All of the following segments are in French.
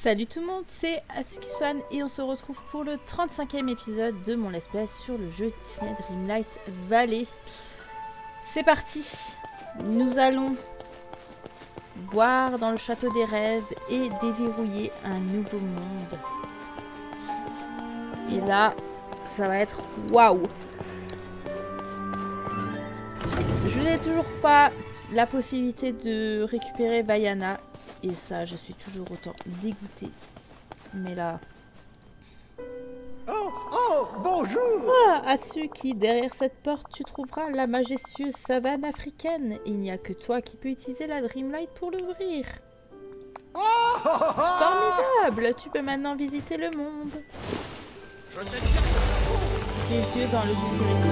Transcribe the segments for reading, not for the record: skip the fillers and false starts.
Salut tout le monde, c'est Atsuki-san et on se retrouve pour le 35e épisode de mon let's play sur le jeu Disney Dreamlight Valley. C'est parti. Nous allons voir dans le château des rêves et déverrouiller un nouveau monde. Et là, ça va être waouh. Je n'ai toujours pas la possibilité de récupérer Vaiana. Et ça, je suis toujours autant dégoûtée. Mais là... Oh, bonjour! Ah, Atsuki, derrière cette porte, tu trouveras la majestueuse savane africaine. Il n'y a que toi qui peux utiliser la Dreamlight pour l'ouvrir. Formidable! Tu peux maintenant visiter le monde. Les yeux dans l'obscurité.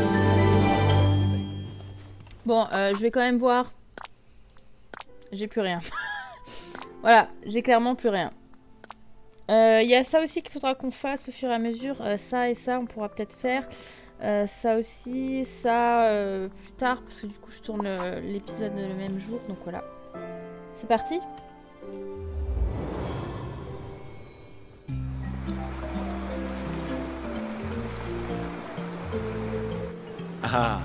Bon, je vais quand même voir. J'ai plus rien. Voilà, j'ai clairement plus rien. Il y a ça aussi qu'il faudra qu'on fasse au fur et à mesure. Ça et ça, on pourra peut-être faire. Ça aussi, ça plus tard, parce que du coup, je tourne l'épisode le même jour. Donc voilà. C'est parti. Ah.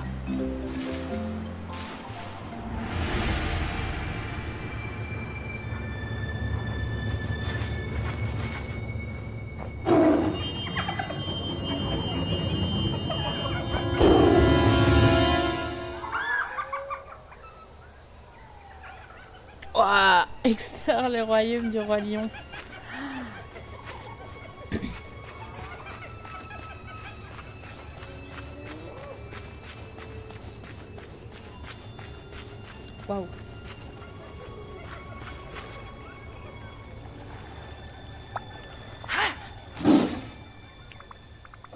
Ouah, explore le royaume du roi lion. Waouh.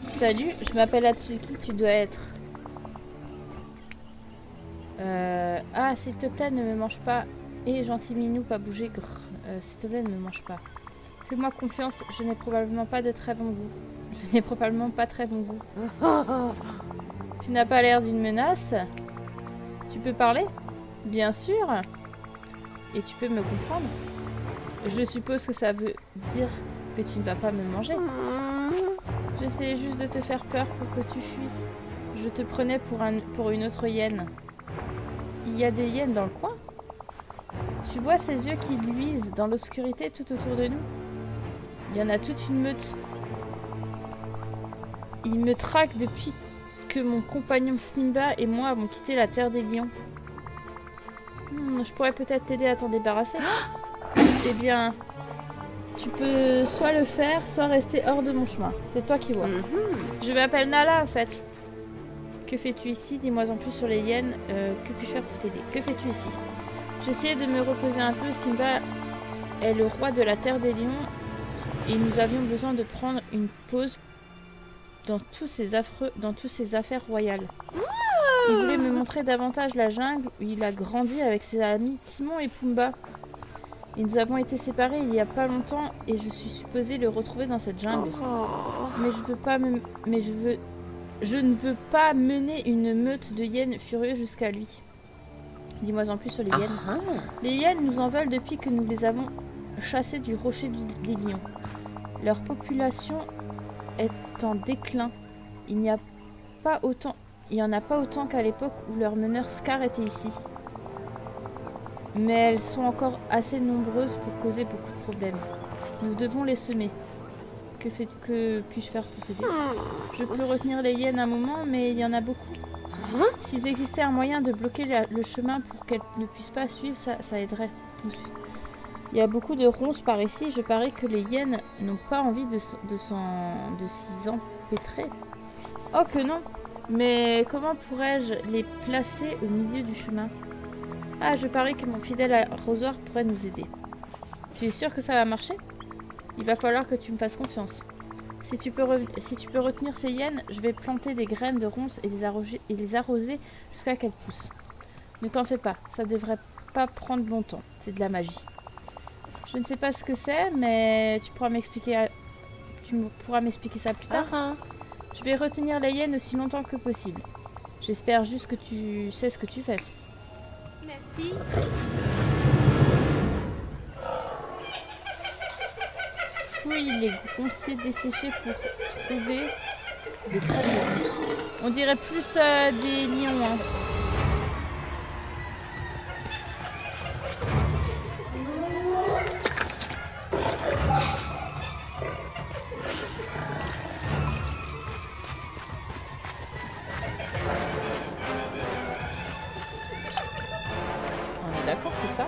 Salut, je m'appelle Atsuki, tu dois être... Ah, s'il te plaît, ne me mange pas. Et gentil minou, pas bouger. S'il te plaît, ne me mange pas. Fais-moi confiance, je n'ai probablement pas de très bon goût. Je n'ai probablement pas très bon goût. Tu n'as pas l'air d'une menace. Tu peux parler? Bien sûr. Et tu peux me comprendre? Je suppose que ça veut dire que tu ne vas pas me manger. J'essayais juste de te faire peur pour que tu fuis. Je te prenais pour une autre hyène. Il y a des hyènes dans le coin? Tu vois ces yeux qui luisent dans l'obscurité tout autour de nous? Il y en a toute une meute. Ils me traquent depuis que mon compagnon Simba et moi avons quitté la terre des lions. Je pourrais peut-être t'aider à t'en débarrasser. Eh bien, tu peux soit le faire, soit rester hors de mon chemin. C'est toi qui vois. Je m'appelle Nala, en fait. Que fais-tu ici? Dis-moi en plus sur les hyènes. Que puis-je faire pour t'aider? Que fais-tu ici? J'essayais de me reposer un peu. Simba est le roi de la terre des lions et nous avions besoin de prendre une pause dans tous ces affaires royales. Il voulait me montrer davantage la jungle où il a grandi avec ses amis Timon et Pumba. Et nous avons été séparés il y a pas longtemps et je suis supposée le retrouver dans cette jungle. Mais je ne veux pas mener une meute de hyènes furieux jusqu'à lui. Dis-moi en plus sur les hyènes. Les hyènes nous en veulent depuis que nous les avons chassés du rocher des lions. Leur population est en déclin. Il n'y en a pas autant qu'à l'époque où leur meneur Scar était ici. Mais elles sont encore assez nombreuses pour causer beaucoup de problèmes. Nous devons les semer. Que puis-je faire pour t'aider? Je peux retenir les hyènes un moment, mais il y en a beaucoup. S'il existait un moyen de bloquer le chemin pour qu'elles ne puissent pas suivre, ça aiderait. Il y a beaucoup de ronces par ici. Je parie que les hyènes n'ont pas envie de s'y empêtrer. Oh que non! Mais comment pourrais-je les placer au milieu du chemin? Ah, je parie que mon fidèle arrosoir pourrait nous aider. Tu es sûr que ça va marcher? Il va falloir que tu me fasses confiance. Si tu peux retenir ces hyènes, je vais planter des graines de ronces et les arroser jusqu'à qu'elles poussent. Ne t'en fais pas, ça devrait pas prendre longtemps. C'est de la magie. Je ne sais pas ce que c'est, mais tu pourras m'expliquer ça plus tard. Je vais retenir les hyènes aussi longtemps que possible. J'espère juste que tu sais ce que tu fais. Merci. fouille les gonciers desséchés pour trouver des traces de ronces. On dirait plus des lions. Hein. On est d'accord, c'est ça?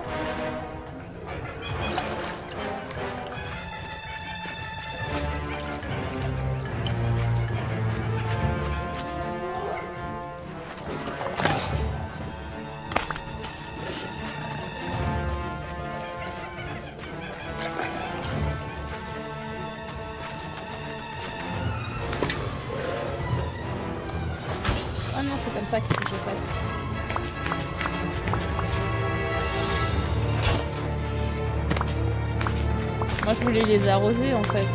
Ah non, c'est comme ça qu'il faut que je fasse. Moi je voulais les arroser en fait.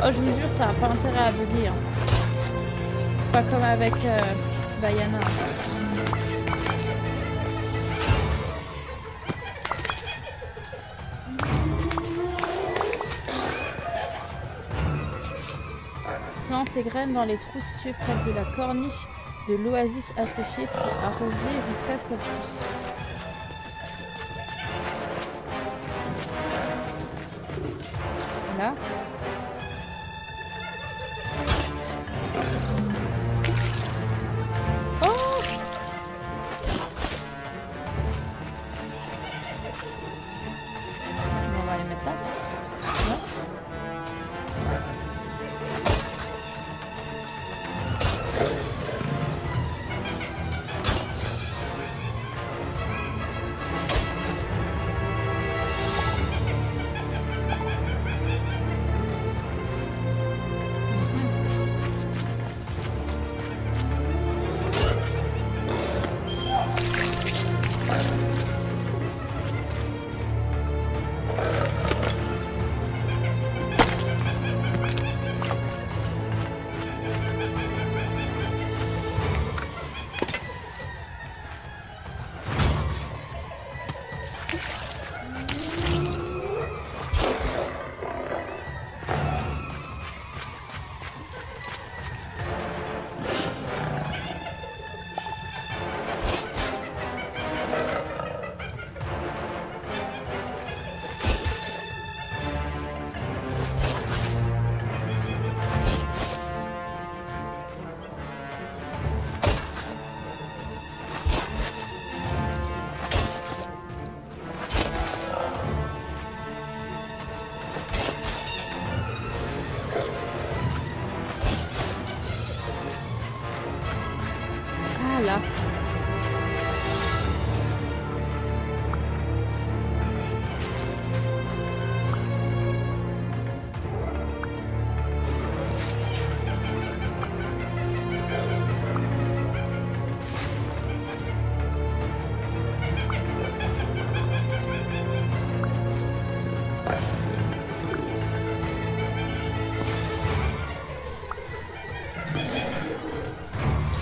Oh je vous jure ça n'a pas intérêt à bugger. Hein. Pas comme avec Bayana. Plante les graines dans les trous situés près de la corniche de l'oasis asséchée pour arroser jusqu'à ce qu'elles poussent. Voilà. Oh! On va les mettre là. Voilà. Là.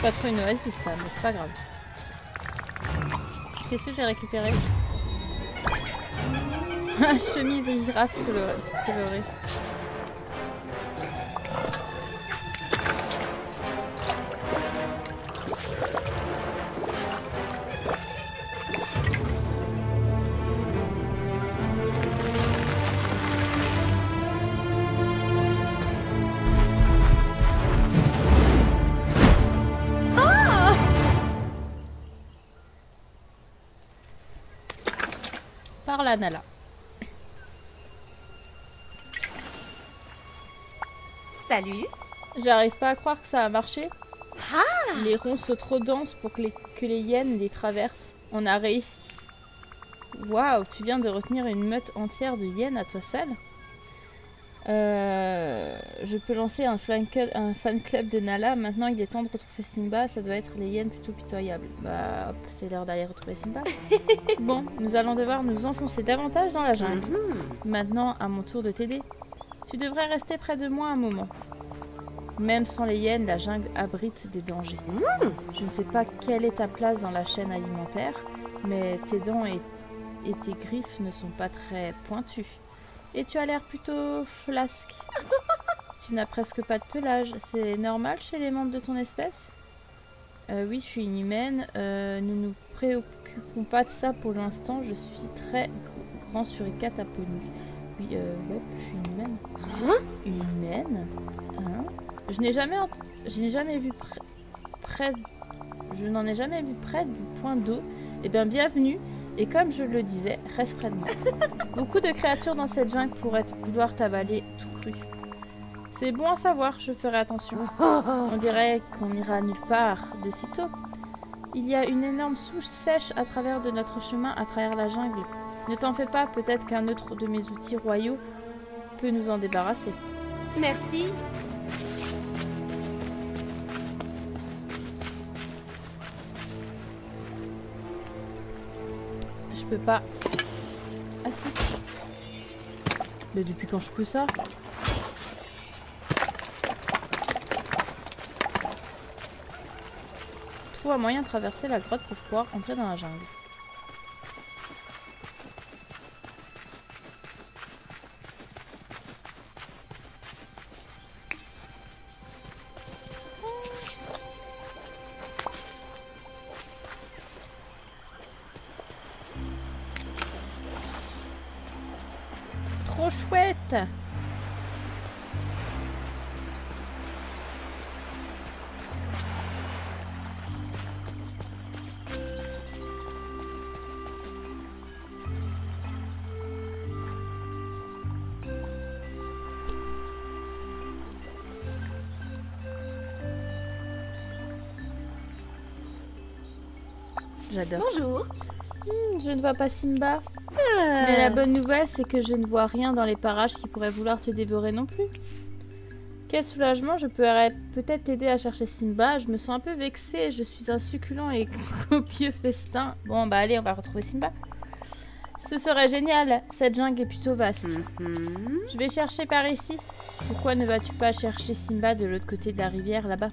Pas trop une oasis ça, mais c'est pas grave. Qu'est-ce que j'ai récupéré? Chemise girafe colorée. Par la Nala. Salut. J'arrive pas à croire que ça a marché. Ah. Les ronds sont trop denses pour que les hyènes les traversent. On a réussi. Waouh, tu viens de retenir une meute entière de hyènes à toi seul? Je peux lancer un fan club de Nala. Maintenant, il est temps de retrouver Simba. Ça doit être les hyènes plutôt pitoyables. Bah, hop, c'est l'heure d'aller retrouver Simba. Bon, nous allons devoir nous enfoncer davantage dans la jungle. Maintenant, à mon tour de t'aider. Tu devrais rester près de moi un moment. Même sans les hyènes, la jungle abrite des dangers. Je ne sais pas quelle est ta place dans la chaîne alimentaire, mais tes dents et tes griffes ne sont pas très pointues. Et tu as l'air plutôt flasque. Tu n'as presque pas de pelage. C'est normal chez les membres de ton espèce? Oui, je suis une humaine. Nous nous préoccupons pas de ça pour l'instant. Je suis très grand suricate à peau nue. Oui, ouais, je suis une humaine. Une humaine? Hein? Je n'en ai jamais vu près du point d'eau. Eh bien, bienvenue. Et comme je le disais, reste près de moi. Beaucoup de créatures dans cette jungle pourraient vouloir t'avaler tout cru. C'est bon à savoir, je ferai attention. On dirait qu'on n'ira nulle part de sitôt. Il y a une énorme souche sèche à travers de notre chemin à travers la jungle. Ne t'en fais pas, peut-être qu'un autre de mes outils royaux peut nous en débarrasser. Merci. Je peux pas... Ah si. Mais depuis quand je peux ça? Trouve un moyen de traverser la grotte pour pouvoir entrer dans la jungle. Trop chouette! J'adore. Bonjour. Je ne vois pas Simba. Mais la bonne nouvelle, c'est que je ne vois rien dans les parages qui pourraient vouloir te dévorer non plus. Quel soulagement, je pourrais peut-être t'aider à chercher Simba. Je me sens un peu vexée, je suis un succulent et copieux festin. Bon, bah allez, on va retrouver Simba. Ce serait génial, cette jungle est plutôt vaste. Je vais chercher par ici. Pourquoi ne vas-tu pas chercher Simba de l'autre côté de la rivière, là-bas?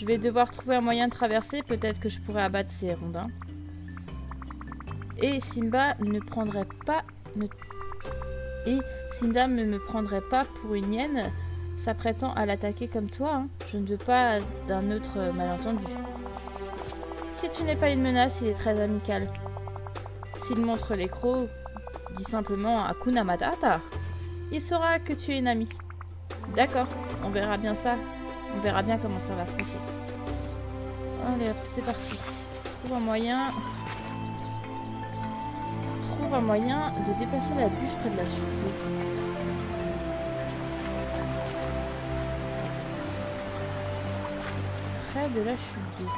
Je vais devoir trouver un moyen de traverser, peut-être que je pourrais abattre ces rondins. Et Simba ne prendrait pas... Et Simba ne me prendrait pas pour une hyène, s'apprêtant à l'attaquer comme toi. Hein. Je ne veux pas d'un autre malentendu. Si tu n'es pas une menace, il est très amical. S'il montre les crocs, dis simplement Hakuna Matata. Il saura que tu es une amie. D'accord, on verra bien ça. On verra bien comment ça va se passer. Allez hop, c'est parti. Trouve un moyen... un moyen de déplacer la bûche près de la chute d'eau. Près de la chute d'eau.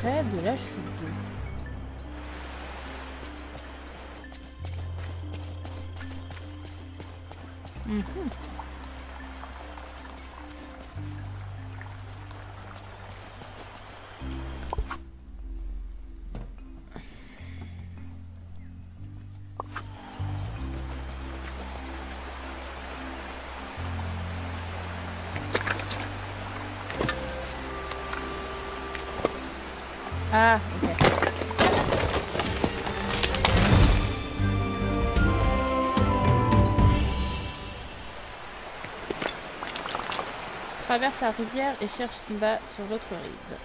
Près de la chute d'eau. Ah, ok. Traverse la rivière et cherche Simba sur l'autre rive.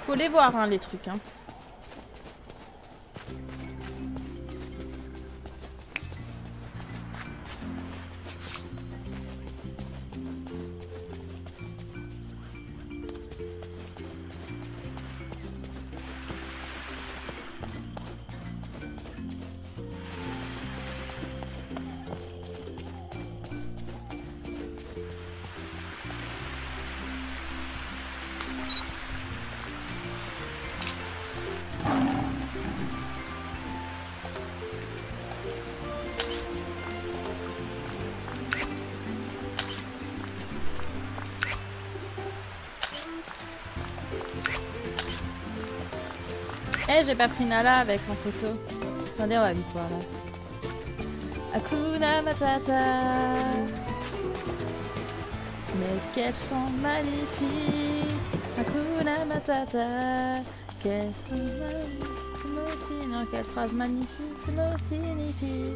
Faut les voir, hein, les trucs, hein. j'ai pas pris Nala avec en photo. Attendez, on va vite voir là. Hakuna Matata. Mais qu'elles sont magnifiques. Hakuna Matata. Quelle phrase magnifique. Ce mot signifie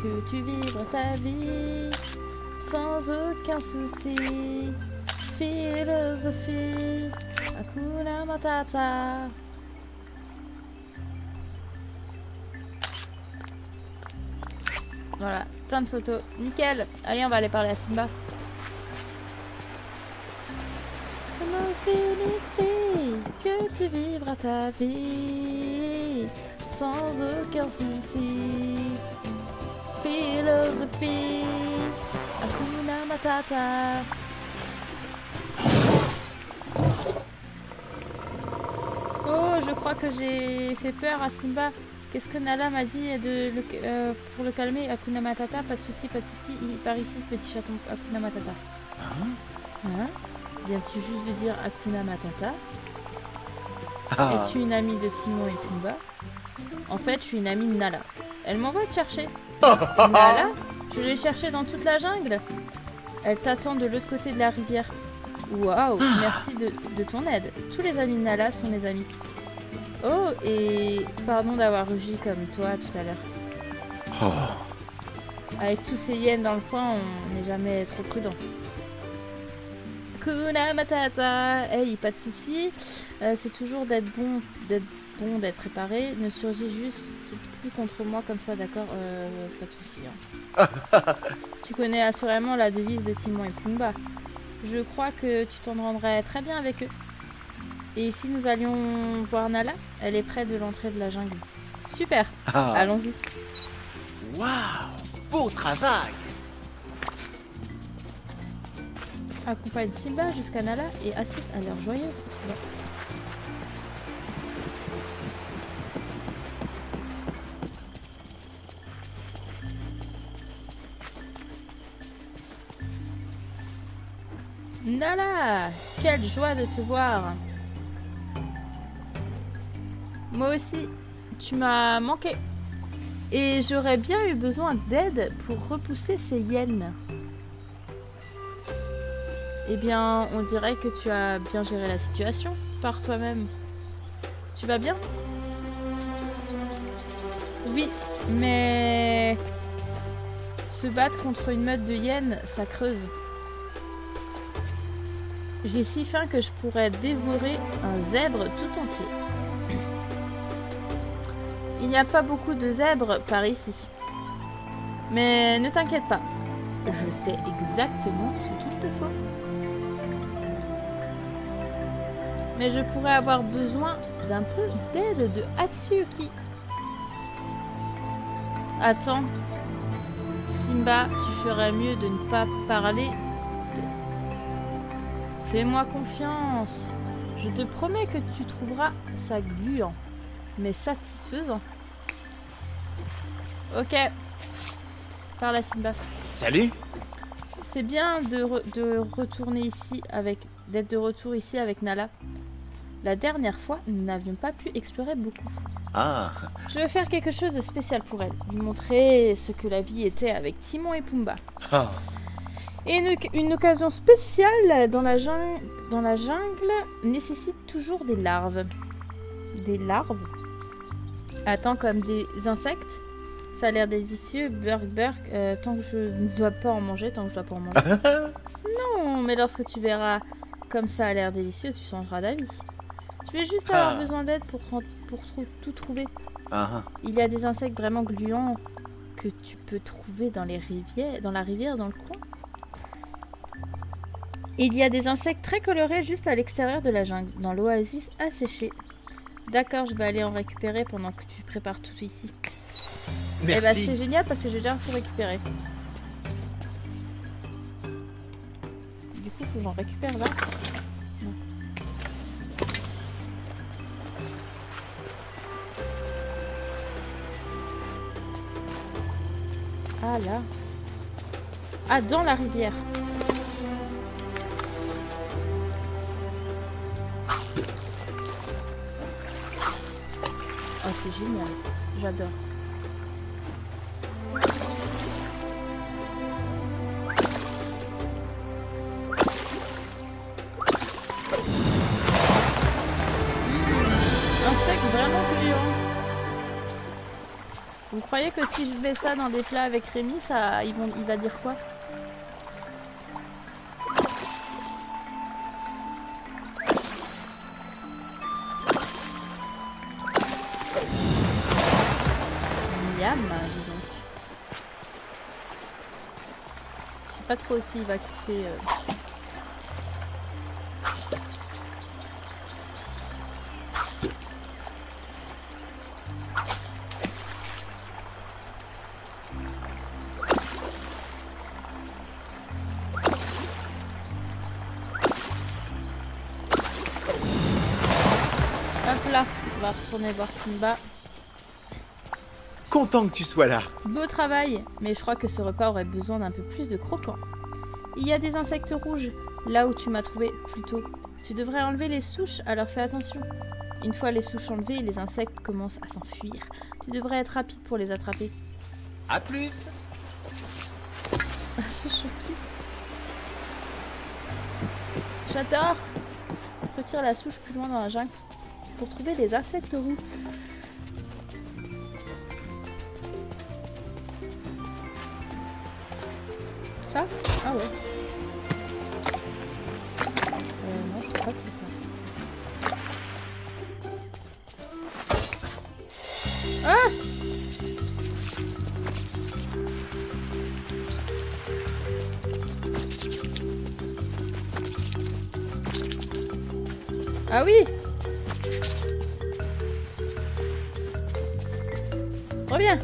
que tu vivras ta vie sans aucun souci. Philosophie. Hakuna Matata. Voilà, plein de photos. Nickel. Allez, on va aller parler à Simba. Ce mot signifie que tu vivras ta vie sans aucun souci. Philosophie. Hakuna Matata. Oh, je crois que j'ai fait peur à Simba. Qu'est-ce que Nala m'a dit pour le calmer? Hakuna Matata, pas de souci, pas de souci. Par ici, ce petit chaton. Hakuna Matata. Hein? Viens-tu juste de dire Hakuna Matata? Es-tu une amie de Timon et Pumba? En fait, je suis une amie de Nala. Elle m'envoie te chercher. Nala? Je l'ai cherchée dans toute la jungle. Elle t'attend de l'autre côté de la rivière. Waouh, merci de ton aide. Tous les amis de Nala sont mes amis. Oh, et pardon d'avoir rugi comme toi tout à l'heure. Avec tous ces hyènes dans le coin, on n'est jamais trop prudent. Hakuna Matata. Hey, pas de souci. C'est toujours d'être bon, d'être préparé. Ne surgis juste plus contre moi comme ça, d'accord? Pas de souci. Hein. Tu connais assurément la devise de Timon et Pumba. Je crois que tu t'en rendrais très bien avec eux. Et si nous allions voir Nala, elle est près de l'entrée de la jungle. Super. Allons-y. Waouh, beau travail. Accompagne Simba jusqu'à Nala et assiste à leur joyeuse retrouvaille. Nala, quelle joie de te voir. Moi aussi, tu m'as manqué. Et j'aurais bien eu besoin d'aide pour repousser ces hyènes. Eh bien, on dirait que tu as bien géré la situation par toi-même. Tu vas bien? Oui, mais se battre contre une meute de hyènes, ça creuse. J'ai si faim que je pourrais dévorer un zèbre tout entier. Il n'y a pas beaucoup de zèbres par ici. Mais ne t'inquiète pas. Je sais exactement ce qu'il te faut. Mais je pourrais avoir besoin d'un peu d'aide de Hatsuki. Attends. Simba, tu ferais mieux de ne pas parler. Fais-moi confiance. Je te promets que tu trouveras ça gluant, mais satisfaisant. Ok. Parle à Simba. Salut. C'est bien de retourner ici d'être de retour ici avec Nala. La dernière fois, nous n'avions pas pu explorer beaucoup. Je veux faire quelque chose de spécial pour elle. Lui montrer ce que la vie était avec Timon et Pumba. Et une occasion spéciale dans la jungle nécessite toujours des larves. Des larves? Attends, comme des insectes? Ça a l'air délicieux. Burk, tant que je ne dois pas en manger, Non, mais lorsque tu verras comme ça a l'air délicieux, tu changeras d'avis. Je vais juste avoir besoin d'aide pour tout trouver. Il y a des insectes vraiment gluants que tu peux trouver dans la rivière dans le coin. Il y a des insectes très colorés juste à l'extérieur de la jungle, dans l'oasis asséchée. D'accord, je vais aller en récupérer pendant que tu prépares tout ici. Merci. Eh ben, c'est génial parce que j'ai déjà tout récupéré. Du coup, il faut que j'en récupère là. Non. Ah là. Ah, dans la rivière. Ah, c'est génial. J'adore. Insecte vraiment gluant. Vous croyez que si je mets ça dans des plats avec Rémi, ça, il va dire quoi? Miam, dis donc. Je sais pas trop s'il va kiffer. Hop là, on va retourner voir Simba. Content que tu sois là. Beau travail, mais je crois que ce repas aurait besoin d'un peu plus de croquant. Il y a des insectes rouges, là où tu m'as trouvé plus tôt. Tu devrais enlever les souches, alors fais attention. Une fois les souches enlevées, les insectes commencent à s'enfuir. Tu devrais être rapide pour les attraper. À plus. Ah, je suis choquée. J'adore. On retire la souche plus loin dans la jungle pour trouver des insectes rouges. Ça? Ah ouais. Non, je crois pas que c'est ça. Ah! Ah oui! Reviens!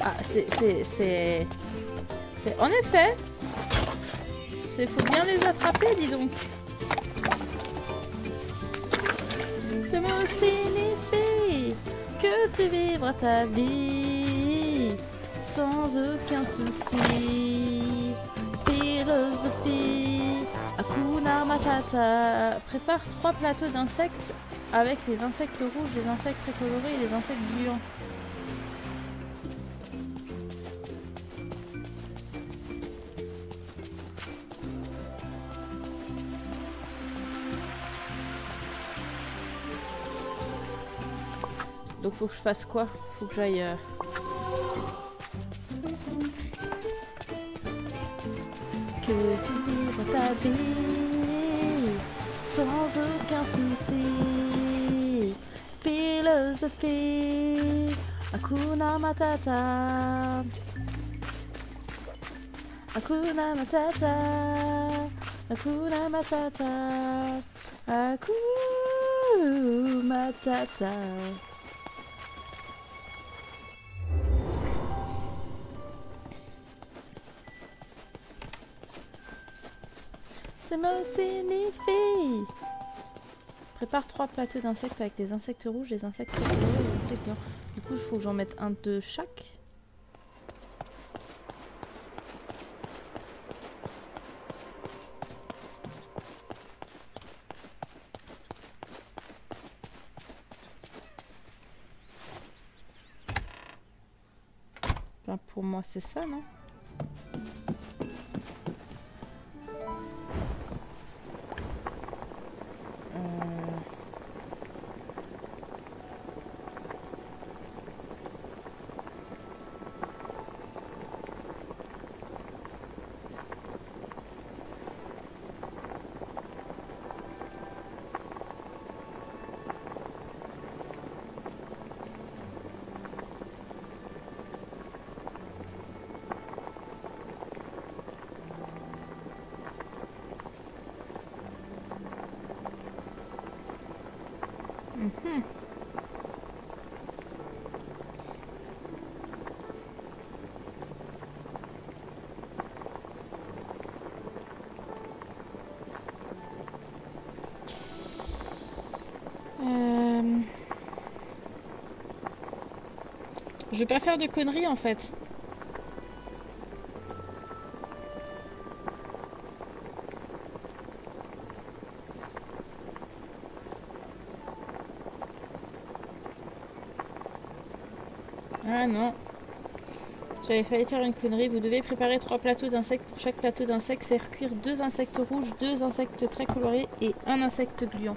Ah, c'est... En effet, faut bien les attraper, dis donc. C'est moi aussi l'effet que tu vivras ta vie sans aucun souci. Philosophie, Hakuna Matata. Prépare 3 plateaux d'insectes avec les insectes rouges, les insectes très colorés et les insectes gluants. Donc faut que je fasse quoi? Faut que j'aille... Que tu vivres ta vie sans aucun souci. Philosophie, Hakuna Matata. Hakuna Matata. Hakuna Matata. Hakuna Matata. C'est me signifie. Prépare 3 plateaux d'insectes avec les insectes rouges, les insectes colorés et les insectes blancs. Du coup, il faut que j'en mette un de chaque. Ben, pour moi, c'est ça, non? Je vais pas faire de conneries en fait. Ah non. J'avais failli faire une connerie. Vous devez préparer 3 plateaux d'insectes. Pour chaque plateau d'insectes, faire cuire 2 insectes rouges, 2 insectes très colorés et 1 insecte gluant.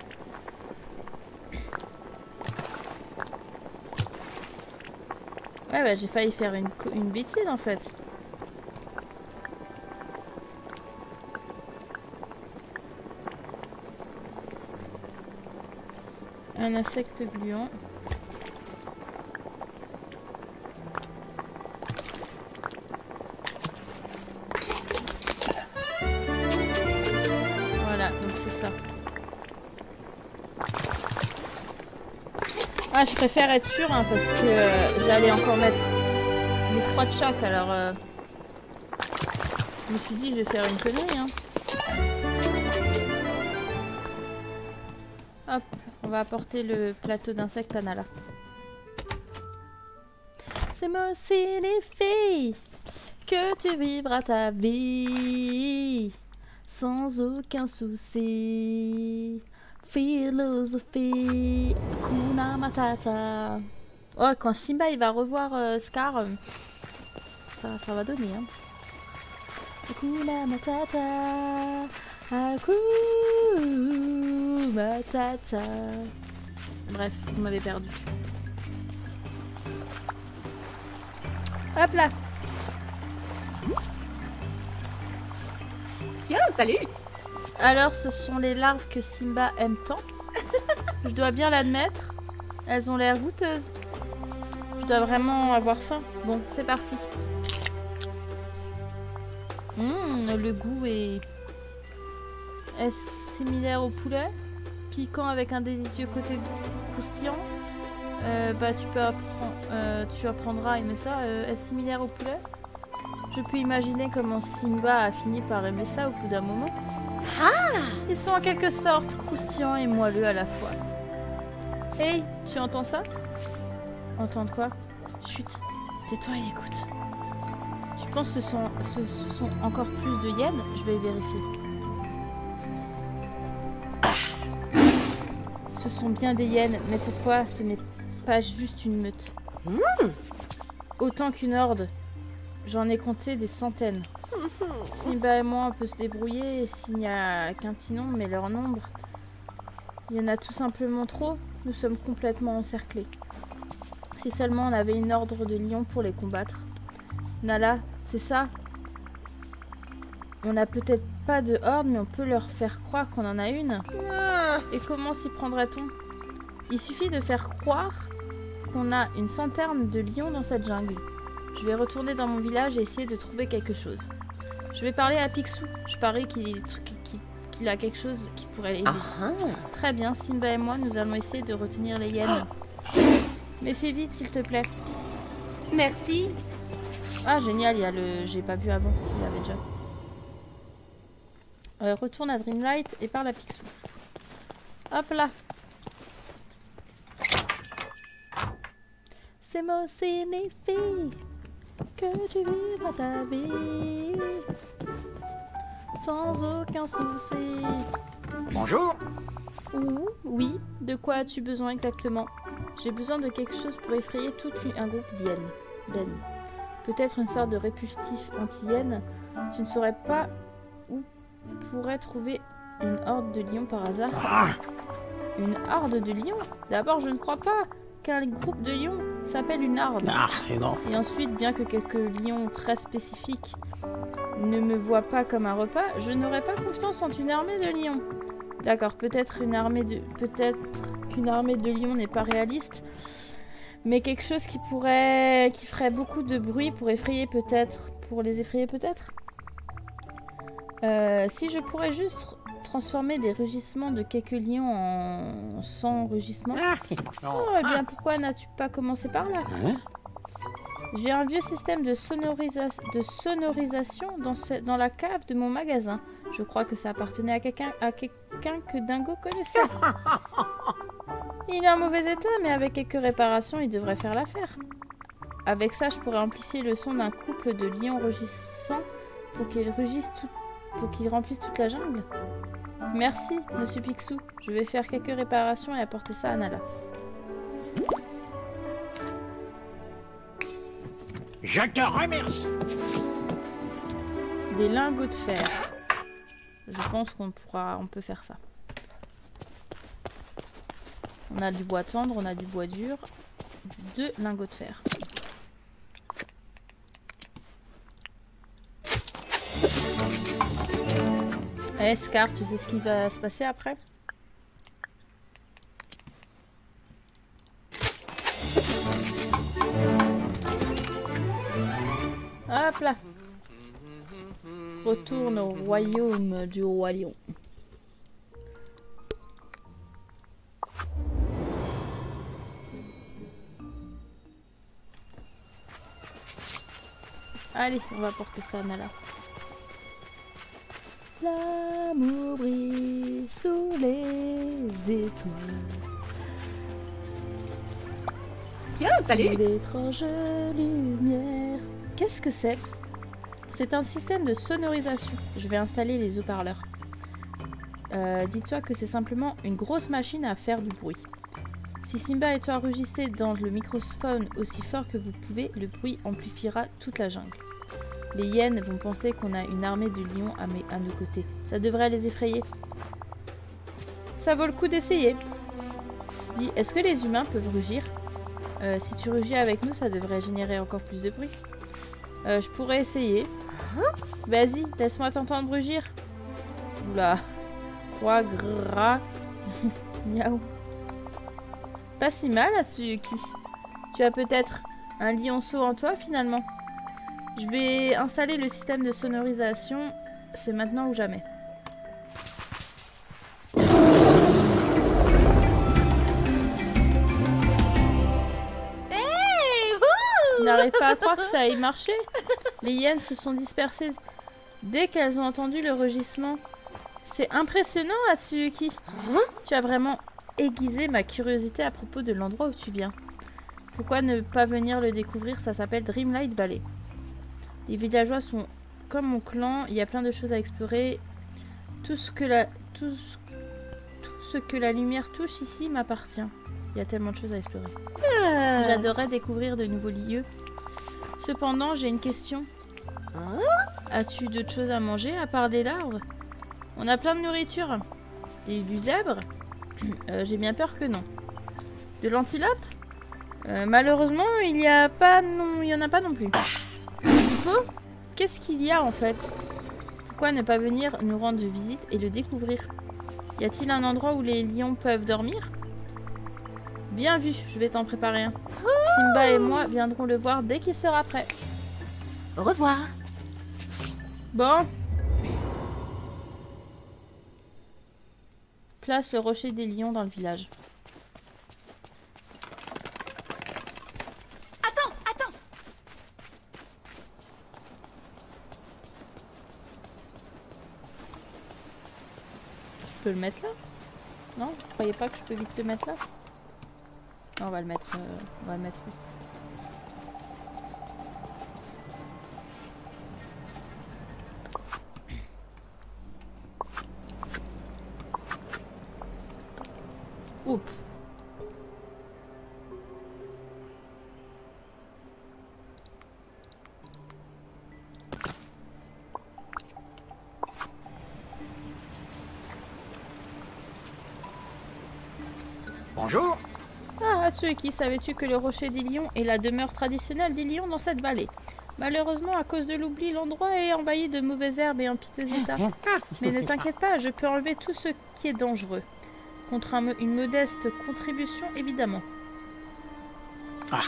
Ouais, bah j'ai failli faire une bêtise en fait. Un insecte gluant. Voilà, donc c'est ça. Ah, je préfère être sûre hein, parce que j'allais encore mettre les 3 de chaque, alors je me suis dit je vais faire une connerie hein. Hop, on va apporter le plateau d'insectes à Nala. C'est moi aussi les filles que tu vivras ta vie sans aucun souci. Philosophie, Hakuna Matata. Oh, quand Simba il va revoir Scar, ça va donner. Hein. Hakuna Matata, Hakuna Matata. Bref, vous m'avez perdu. Hop là. Tiens, salut! Alors, ce sont les larves que Simba aime tant. Je dois bien l'admettre. Elles ont l'air goûteuses. Je dois vraiment avoir faim. Bon, c'est parti. Le goût est similaire au poulet. Piquant avec un délicieux côté croustillant. Bah, tu apprendras à aimer ça. Est-ce similaire au poulet? Je peux imaginer comment Simba a fini par aimer ça au bout d'un moment. Ah! Ils sont en quelque sorte croustillants et moelleux à la fois. Hey, tu entends ça? Entendre quoi? Chut, tais-toi et écoute. Tu penses que ce sont encore plus de hyènes? Je vais vérifier. Ce sont bien des hyènes, mais cette fois, ce n'est pas juste une meute. Autant qu'une horde. J'en ai compté des centaines. Simba et moi, on peut se débrouiller s'il n'y a qu'un petit nombre, mais leur nombre, il y en a tout simplement trop. Nous sommes complètement encerclés. Si seulement on avait une ordre de lions pour les combattre. Nala, c'est ça? On n'a peut-être pas de horde, mais on peut leur faire croire qu'on en a une. Et comment s'y prendrait-on? Il suffit de faire croire qu'on a une centaine de lions dans cette jungle. Je vais retourner dans mon village et essayer de trouver quelque chose. Je vais parler à Picsou. Je parie qu'il a quelque chose qui pourrait l'aider. Très bien, Simba et moi, nous allons essayer de retenir les hyènes. Mais fais vite, s'il te plaît. Merci. Ah, génial, il y a le... J'ai pas vu avant, s'il y avait déjà. Retourne à Dreamlight et parle à Picsou. Hop là. C'est moi aussi les filles que tu vivras ta vie sans aucun souci. Bonjour. Oui, de quoi as-tu besoin exactement? J'ai besoin de quelque chose pour effrayer tout un groupe d'hyènes. Peut-être une sorte de répulsif anti-hyène. Tu ne saurais pas où pourrait trouver une horde de lions par hasard? Une horde de lions? D'abord, je ne crois pas qu'un groupe de lions s'appelle une horde. Et ensuite, bien que quelques lions très spécifiques ne me voient pas comme un repas, je n'aurais pas confiance en une armée de lions. D'accord, peut-être qu'une armée de lions n'est pas réaliste, mais quelque chose qui ferait beaucoup de bruit pour les effrayer peut-être. Si je pourrais juste transformer des rugissements de quelques lions en 100 rugissements. Oh, eh bien, pourquoi n'as-tu pas commencé par là? J'ai un vieux système de sonorisation dans la cave de mon magasin. Je crois que ça appartenait à quelqu'un que Dingo connaissait. Il est en mauvais état, mais avec quelques réparations, il devrait faire l'affaire. Avec ça, je pourrais amplifier le son d'un couple de lions rugissants pour qu'ils remplissent toute la jungle. Merci, monsieur Picsou. Je vais faire quelques réparations et apporter ça à Nala. Je te remercie. Des lingots de fer. Je pense on peut faire ça. On a du bois tendre, on a du bois dur. 2 lingots de fer. Eh Scar, tu sais ce qui va se passer après? Hop là. Retourne au royaume du roi lion. Allez, on va porter ça à Nala. L'amour brille sous les étoiles. Tiens, salut! D'étranges lumières. Qu'est-ce que c'est? C'est un système de sonorisation. Je vais installer les haut-parleurs. Dis-toi que c'est simplement une grosse machine à faire du bruit. Si Simba et toi rugissez dans le microphone aussi fort que vous pouvez, le bruit amplifiera toute la jungle. Les hyènes vont penser qu'on a une armée de lions à nos côtés. Ça devrait les effrayer. Ça vaut le coup d'essayer. Dis, est-ce que les humains peuvent rugir? Si tu rugis avec nous, ça devrait générer encore plus de bruit. Je pourrais essayer. Vas-y, laisse-moi t'entendre rugir. Oula. Croix gras. Miaou. Pas si mal, Atsuki. Tu as peut-être un lionceau en toi, finalement. Je vais installer le système de sonorisation. C'est maintenant ou jamais. Je n'arrive pas à croire que ça ait marché. Les hyènes se sont dispersées dès qu'elles ont entendu le rugissement. C'est impressionnant, Atsuki. Tu as vraiment aiguisé ma curiosité à propos de l'endroit où tu viens. Pourquoi ne pas venir le découvrir? Ça s'appelle Dreamlight Valley. Les villageois sont comme mon clan. Il y a plein de choses à explorer. Tout ce que la lumière touche ici m'appartient. Il y a tellement de choses à explorer. J'adorerais découvrir de nouveaux lieux. Cependant, j'ai une question. As-tu d'autres choses à manger à part des larves? On a plein de nourriture. Du zèbre? J'ai bien peur que non. De l'antilope? Malheureusement, il y en a pas non plus. Hippo? Qu'est-ce qu'il y a en fait? Pourquoi ne pas venir nous rendre visite et le découvrir? Y a-t-il un endroit où les lions peuvent dormir? Bien vu, je vais t'en préparer un. Simba et moi viendrons le voir dès qu'il sera prêt. Au revoir. Bon. Place le rocher des lions dans le village. Attends. Je peux le mettre là? Non? Vous croyez pas que je peux vite le mettre là? Non, on va le mettre où? Oups. Bonjour. Ah, Atsuki, savais-tu que le rocher des lions est la demeure traditionnelle des lions dans cette vallée? Malheureusement, à cause de l'oubli, l'endroit est envahi de mauvaises herbes et en piteux état. Mais ne t'inquiète pas, je peux enlever tout ce qui est dangereux. Contre une modeste contribution, évidemment. Ah.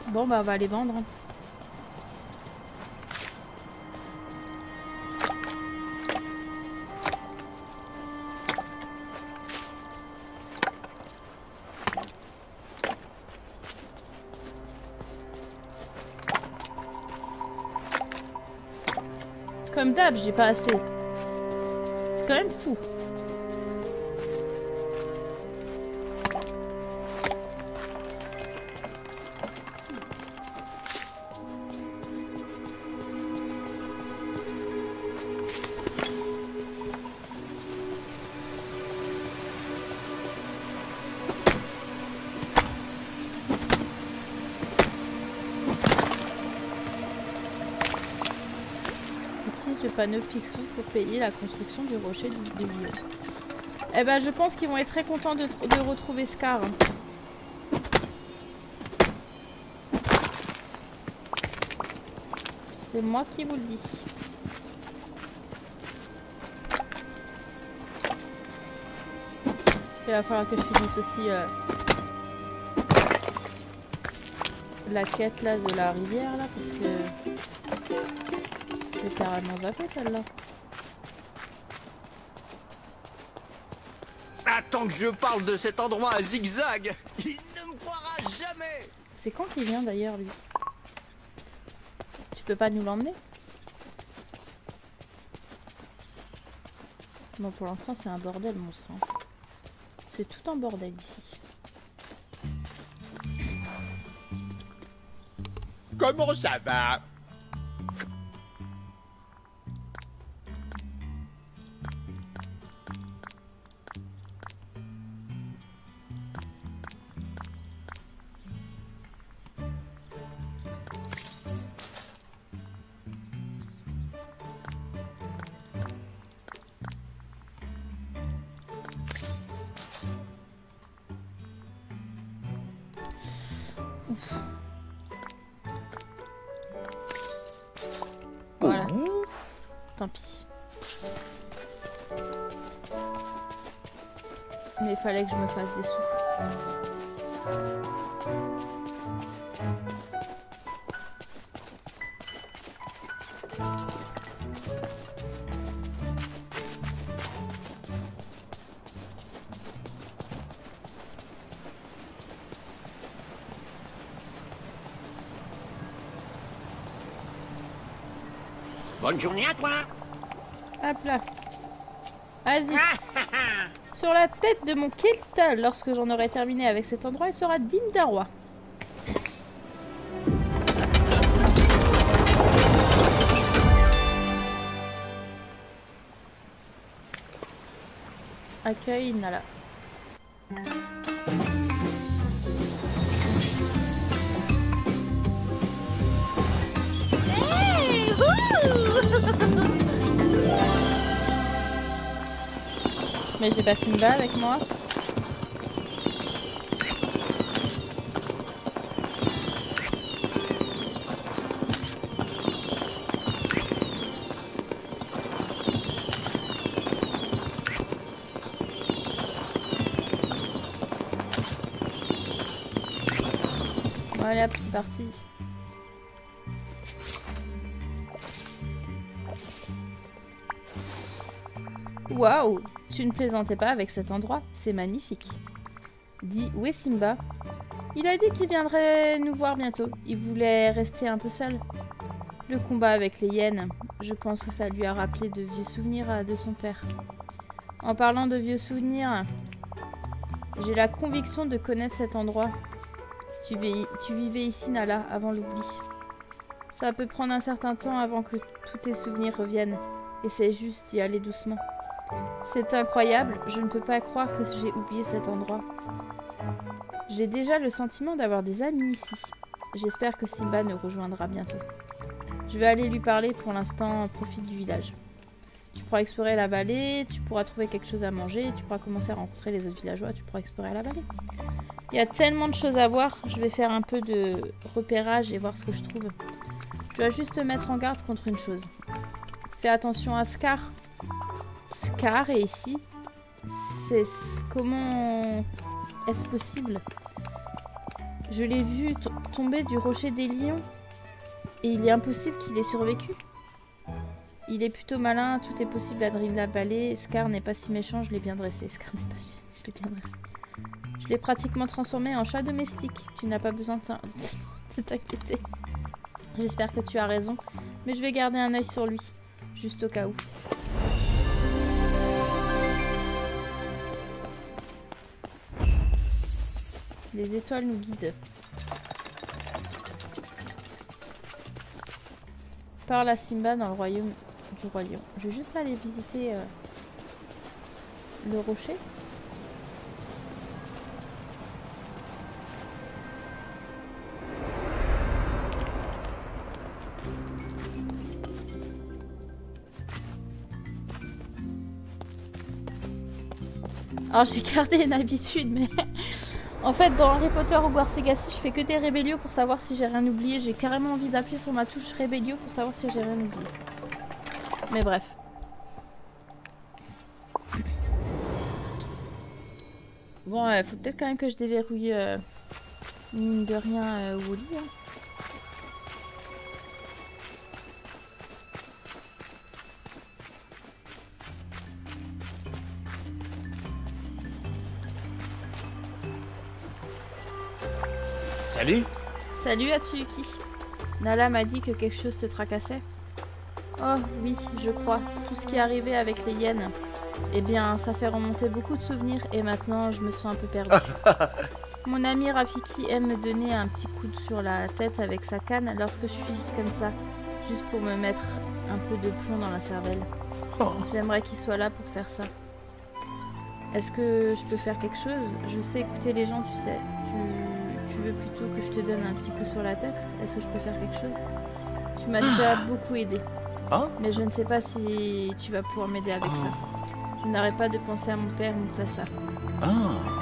Bon, bah on va les vendre. Comme d'hab, j'ai pas assez. C'est quand même fou. pas 9 pixels pour payer la construction du rocher des lions. Eh ben, je pense qu'ils vont être très contents de retrouver Scar. C'est moi qui vous le dis. Il va falloir que je finisse aussi la quête là de la rivière là parce que je l'ai carrément zappé celle-là. Attends que je parle de cet endroit à zigzag. Il ne me croira jamais. C'est quand qu'il vient d'ailleurs lui? Tu peux pas nous l'emmener? Bon, pour l'instant c'est un bordel monstre. Hein. C'est tout un bordel ici. Comment ça va? Voilà. Tant pis. Mais il fallait que je me fasse des sous. Bonne journée à toi. Hop là. Vas-y. Sur la tête de mon Keltal, lorsque j'en aurai terminé avec cet endroit, il sera digne d'un roi. Accueil Nala. Mais j'ai pas Simba avec moi. Bon, allez hop, c'est parti. Waouh! Tu ne plaisantais pas avec cet endroit, c'est magnifique. Dis, où est Simba? Il a dit qu'il viendrait nous voir bientôt. Il voulait rester un peu seul. Le combat avec les hyènes, je pense que ça lui a rappelé de vieux souvenirs de son père. En parlant de vieux souvenirs, j'ai la conviction de connaître cet endroit. Tu vivais ici, Nala, avant l'oubli. Ça peut prendre un certain temps avant que tous tes souvenirs reviennent. Essaie juste d'y aller doucement. C'est incroyable, je ne peux pas croire que j'ai oublié cet endroit. J'ai déjà le sentiment d'avoir des amis ici. J'espère que Simba nous rejoindra bientôt. Je vais aller lui parler, pour l'instant, profite du village. Tu pourras explorer la vallée, tu pourras trouver quelque chose à manger, tu pourras commencer à rencontrer les autres villageois, tu pourras explorer la vallée. Il y a tellement de choses à voir, je vais faire un peu de repérage et voir ce que je trouve. Je dois juste te mettre en garde contre une chose. Fais attention à Scar. Scar est ici. Comment est-ce possible? Je l'ai vu tomber du rocher des lions. Et il est impossible qu'il ait survécu. Il est plutôt malin, tout est possible à la vallée. Scar n'est pas si méchant, je l'ai bien dressé. Scar n'est pas si... Je l'ai bien dressé. Je l'ai pratiquement transformé en chat domestique. Tu n'as pas besoin de t'inquiéter. J'espère que tu as raison. Mais je vais garder un œil sur lui. Juste au cas où. Les étoiles nous guident. Parle à Simba dans le royaume du roi lion. Je vais juste aller visiter le rocher. Alors j'ai gardé une habitude, mais en fait dans Harry Potter Hogwarts Legacy, je fais que des rébellions pour savoir si j'ai rien oublié. J'ai carrément envie d'appuyer sur ma touche rébellion pour savoir si j'ai rien oublié. Mais bref. Bon, faut peut-être quand même que je déverrouille mine de rien Wally. Hein. Salut. Salut Atsuyuki. Nala m'a dit que quelque chose te tracassait. Oh oui, je crois. Tout ce qui est arrivé avec les hyènes. Eh bien, ça fait remonter beaucoup de souvenirs et maintenant je me sens un peu perdue. Mon ami Rafiki aime me donner un petit coup sur la tête avec sa canne lorsque je suis comme ça, juste pour me mettre un peu de plomb dans la cervelle. J'aimerais qu'il soit là pour faire ça. Est-ce que je peux faire quelque chose? Je sais écouter les gens, tu sais. Tu veux plutôt que je te donne un petit coup sur la tête? Est-ce que je peux faire quelque chose? Tu m'as déjà beaucoup aidé. Mais je ne sais pas si tu vas pouvoir m'aider avec ça. Je n'arrête pas de penser à mon père Mufasa.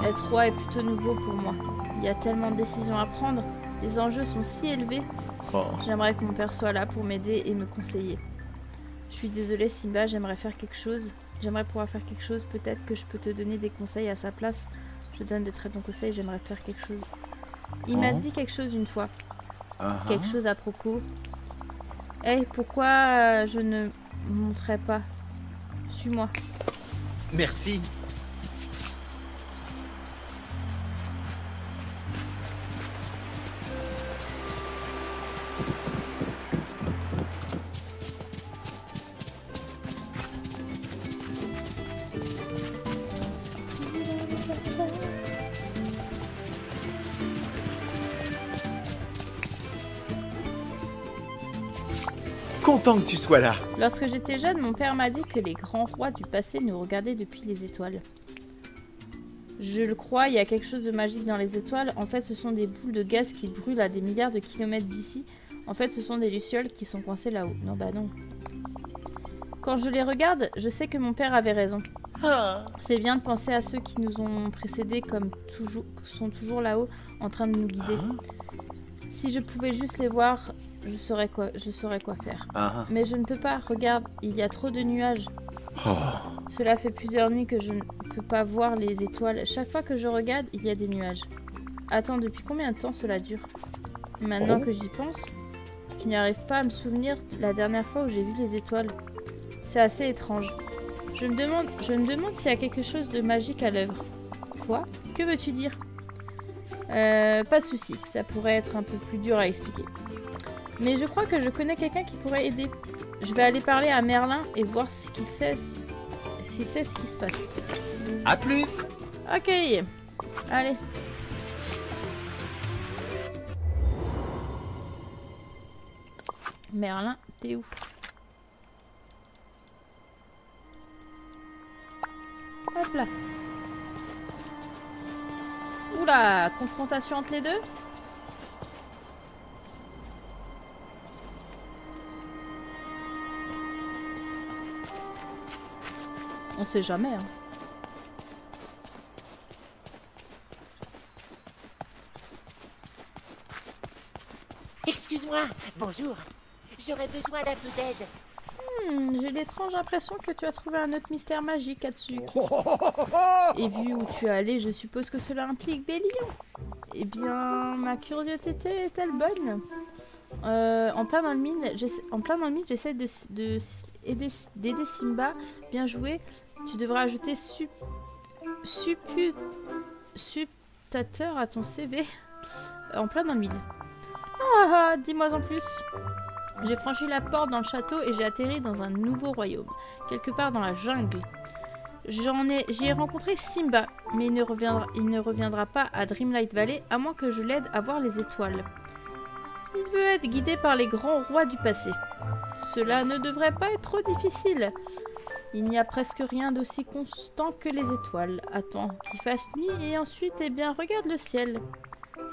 Être roi est plutôt nouveau pour moi. Il y a tellement de décisions à prendre. Les enjeux sont si élevés. J'aimerais que mon père soit là pour m'aider et me conseiller. Je suis désolée Simba, j'aimerais faire quelque chose. J'aimerais pouvoir faire quelque chose. Peut-être que je peux te donner des conseils à sa place. Je donne de très bons conseils, j'aimerais faire quelque chose. Il m'a dit quelque chose une fois. Quelque chose à propos. Hey, pourquoi je ne monterais pas? Suis-moi. Merci. Content que tu sois là. Lorsque j'étais jeune, mon père m'a dit que les grands rois du passé nous regardaient depuis les étoiles. Je le crois, il y a quelque chose de magique dans les étoiles. En fait, ce sont des boules de gaz qui brûlent à des milliards de kilomètres d'ici. En fait, ce sont des lucioles qui sont coincées là-haut. Non, bah non. Quand je les regarde, je sais que mon père avait raison. C'est bien de penser à ceux qui nous ont précédés comme sont toujours là-haut en train de nous guider. Si je pouvais juste les voir, je saurais quoi faire. Mais je ne peux pas, regarde, il y a trop de nuages. Cela fait plusieurs nuits que je ne peux pas voir les étoiles. Chaque fois que je regarde, il y a des nuages. Attends, depuis combien de temps cela dure? Maintenant que j'y pense, je n'y arrive pas à me souvenir la dernière fois où j'ai vu les étoiles. C'est assez étrange. Je me demande s'il y a quelque chose de magique à l'œuvre. Quoi? Que veux-tu dire? Pas de souci, ça pourrait être un peu plus dur à expliquer. Mais je crois que je connais quelqu'un qui pourrait aider. Je vais aller parler à Merlin et voir s'il sait ce qui se passe. À plus. Ok, allez. Merlin, t'es où? Hop là. Oula, confrontation entre les deux? On sait jamais, hein. Excuse-moi, bonjour. J'aurais besoin d'un peu d'aide. J'ai l'étrange impression que tu as trouvé un autre mystère magique, Atsuki. Et vu où tu es allé, je suppose que cela implique des lions. Eh bien, ma curiosité est-elle bonne? En plein dans le mine, j'essaie d'aider Simba. Bien joué. Tu devras ajouter supputateur à ton CV. En plein dans le mine. Dis-moi en plus. J'ai franchi la porte dans le château et j'ai atterri dans un nouveau royaume, quelque part dans la jungle. J'y ai rencontré Simba, mais il ne reviendra pas à Dreamlight Valley à moins que je l'aide à voir les étoiles. Il veut être guidé par les grands rois du passé. Cela ne devrait pas être trop difficile. Il n'y a presque rien d'aussi constant que les étoiles. Attends qu'il fasse nuit et ensuite, eh bien, regarde le ciel.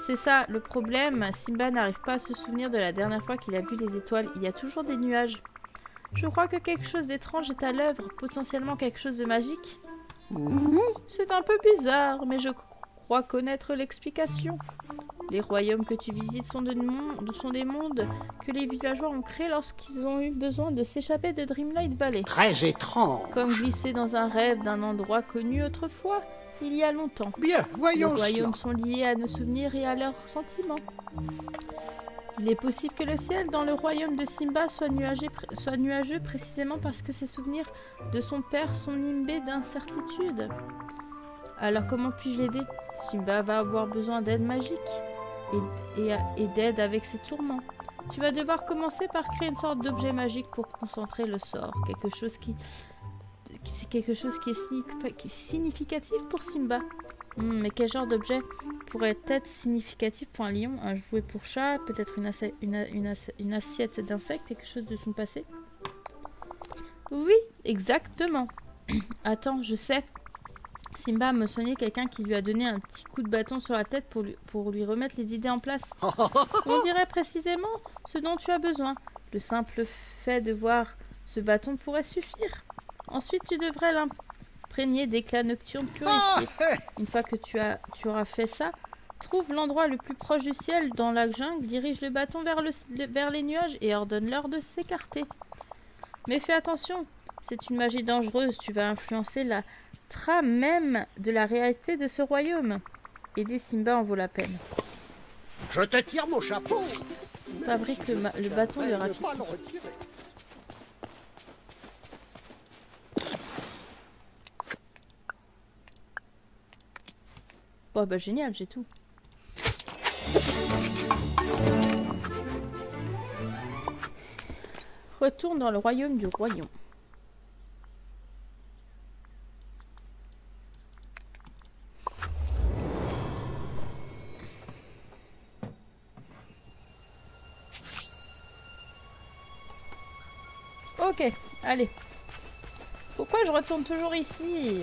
C'est ça, le problème. Simba n'arrive pas à se souvenir de la dernière fois qu'il a vu les étoiles. Il y a toujours des nuages. Je crois que quelque chose d'étrange est à l'œuvre, potentiellement quelque chose de magique. C'est un peu bizarre, mais je crois connaître l'explication. Les royaumes que tu visites sont des mondes que les villageois ont créés lorsqu'ils ont eu besoin de s'échapper de Dreamlight Valley. Très étrange. Comme glisser dans un rêve d'un endroit connu autrefois, il y a longtemps. Bien, voyons Les cela. royaumes sont liés à nos souvenirs et à leurs sentiments. Il est possible que le ciel dans le royaume de Simba soit nuageux précisément parce que ses souvenirs de son père sont nimbés d'incertitude. Alors comment puis-je l'aider? Simba va avoir besoin d'aide magique et d'aide avec ses tourments. Tu vas devoir commencer par créer une sorte d'objet magique pour concentrer le sort. Quelque chose qui est significatif pour Simba. Mais quel genre d'objet pourrait être significatif pour un lion? Un jouet pour chat? Peut-être une assiette d'insectes? Quelque chose de son passé? Oui, exactement. Attends, je sais. Simba a mentionné quelqu'un qui lui a donné un petit coup de bâton sur la tête pour lui remettre les idées en place. On dirait précisément ce dont tu as besoin. Le simple fait de voir ce bâton pourrait suffire. Ensuite, tu devrais l'imprégner d'éclats nocturnes purifiés. Une fois que tu auras fait ça, trouve l'endroit le plus proche du ciel dans la jungle, dirige le bâton vers les nuages et ordonne-leur de s'écarter. Mais fais attention, c'est une magie dangereuse, tu vas influencer la trame même de la réalité de ce royaume. Aider Simba en vaut la peine. Je te tire mon chapeau. Fabrique le bâton de Rafiki. Oh bah génial, j'ai tout. Retourne dans le royaume du royaume. Ok, allez. Pourquoi je retourne toujours ici ?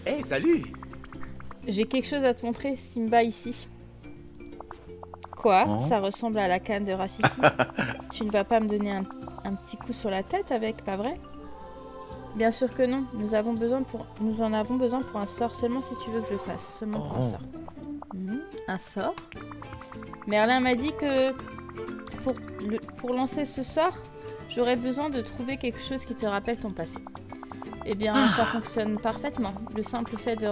Hey, salut! J'ai quelque chose à te montrer, Simba, ici. Quoi? Oh. Ça ressemble à la canne de Rafiki. Tu ne vas pas me donner un petit coup sur la tête avec, pas vrai? Bien sûr que non. Nous en avons besoin pour un sort seulement si tu veux que je le fasse. Seulement pour un sort. Un sort? Merlin m'a dit que pour lancer ce sort, j'aurais besoin de trouver quelque chose qui te rappelle ton passé. Eh bien, ça fonctionne parfaitement. Le simple fait de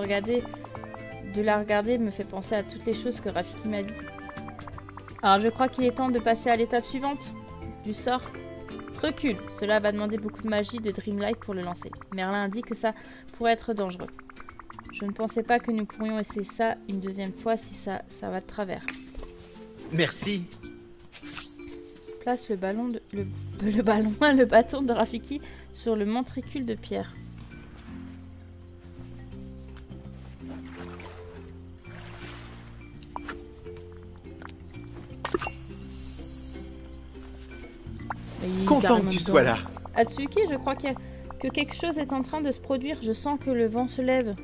la regarder me fait penser à toutes les choses que Rafiki m'a dit. Alors, je crois qu'il est temps de passer à l'étape suivante du sort. Recule. Cela va demander beaucoup de magie de Dreamlight pour le lancer. Merlin dit que ça pourrait être dangereux. Je ne pensais pas que nous pourrions essayer ça une deuxième fois si ça va de travers. Merci. Place le bâton de Rafiki sur le montricule de pierre. Content que tu sois là. Atsuki, je crois que quelque chose est en train de se produire. Je sens que le vent se lève.